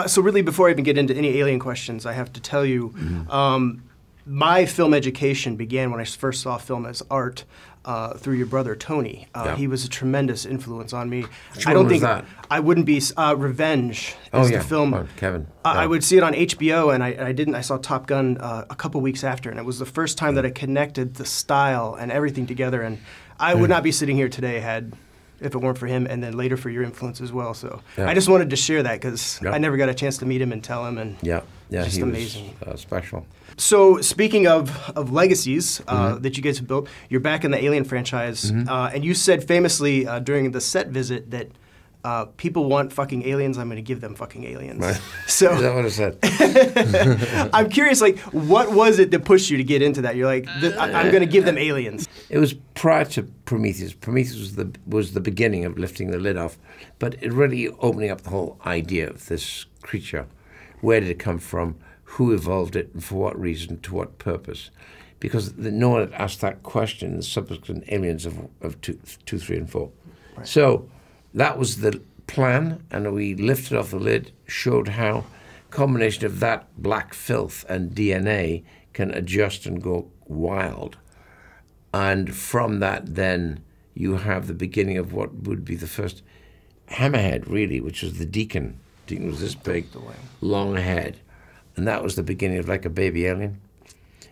So really, before I even get into any alien questions, I have to tell you, my film education began when I first saw film as art through your brother, Tony. He was a tremendous influence on me. Which one was that? I wouldn't be, Revenge is the film. Oh, Kevin. I would see it on HBO, and I saw Top Gun a couple weeks after, and it was the first time that I connected the style and everything together, and I would not be sitting here today if it weren't for him, and then later for your influence as well. So I just wanted to share that because I never got a chance to meet him and tell him, and just amazing. Was, special. So speaking of legacies that you guys have built, you're back in the Alien franchise, and you said famously during the set visit that people want fucking aliens, I'm going to give them fucking aliens. Right. So Is that what I said? I'm curious, like, what was it that pushed you to get into that? You're like, I'm going to give them aliens. It was prior to Prometheus. Prometheus was the beginning of lifting the lid off, but it really opening up the whole idea of this creature. Where did it come from? Who evolved it, and for what reason, to what purpose? Because no one had asked that question in the subsequent aliens of 2, 3, and 4. Right. So that was the plan, and we lifted off the lid, showed how combination of that black filth and DNA can adjust and go wild. And from that, then, you have the beginning of what would be the first hammerhead, really, which was the Deacon. Deacon was this big, long head. And that was the beginning of like a baby alien.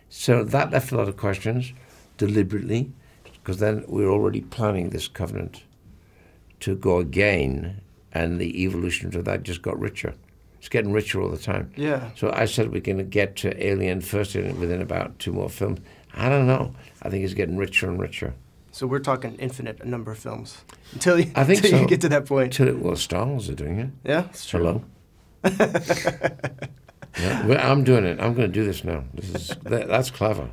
So that left a lot of questions, deliberately, because then we were already planning this covenant to go again, and the evolution of that just got richer. It's getting richer all the time. Yeah. So I said we're going to get to Alien, first Alien, within about 2 more films. I don't know. I think it's getting richer and richer. So we're talking infinite number of films until you, I think until so. you get to that point. Well, Star Wars are doing it. Yeah, it's true. Hello. Yeah, well, I'm doing it. I'm going to do this now. That's clever.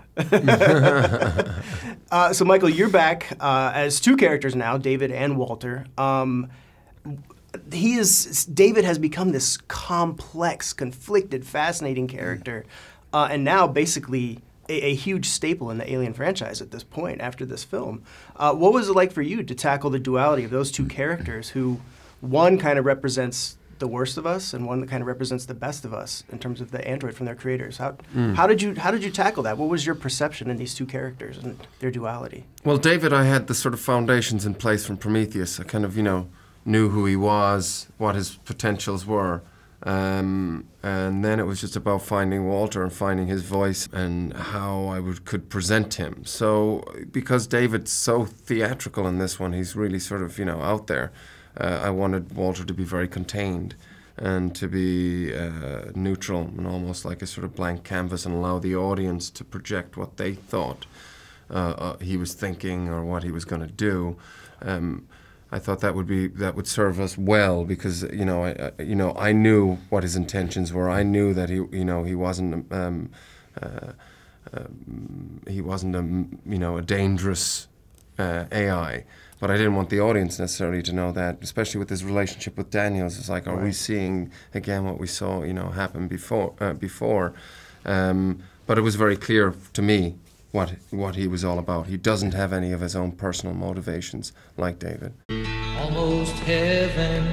So, Michael, you're back as 2 characters now, David and Walter. David has become this complex, conflicted, fascinating character, and now basically a huge staple in the Alien franchise at this point after this film. What was it like for you to tackle the duality of those 2 characters who, one kind of represents the worst of us, and one that kind of represents the best of us in terms of the android from their creators? How did you tackle that? What was your perception in these 2 characters and their duality? Well, David, I had the sort of foundations in place from Prometheus. I kind of, knew who he was, what his potentials were. And then it was just about finding Walter and finding his voice and how I could present him. So, because David's so theatrical in this one, he's really sort of, out there. I wanted Walter to be very contained and to be neutral and almost like a sort of blank canvas, and allow the audience to project what they thought he was thinking or what he was going to do. I thought that would serve us well, because I knew what his intentions were. I knew that he wasn't a dangerous AI. But I didn't want the audience necessarily to know that, especially with his relationship with Daniels. It's like, are we seeing again what we saw, happen before? But it was very clear to me what he was all about. He doesn't have any of his own personal motivations like David. Almost heaven,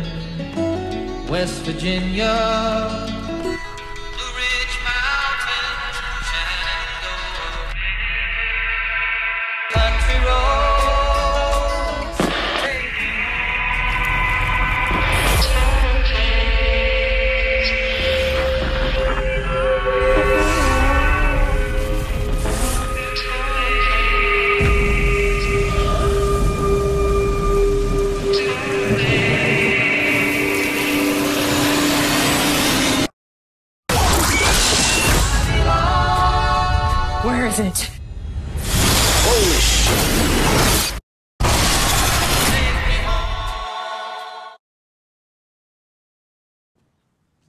West Virginia. Blue Ridge Mountains, Shenandoah. Country roads, Where is it? Holy shit!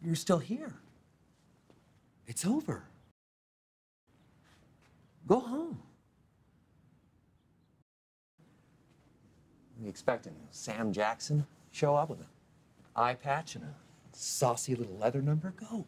You're still here. It's over. Go home. You expecting Sam Jackson show up with an eye patch and a saucy little leather number? Go.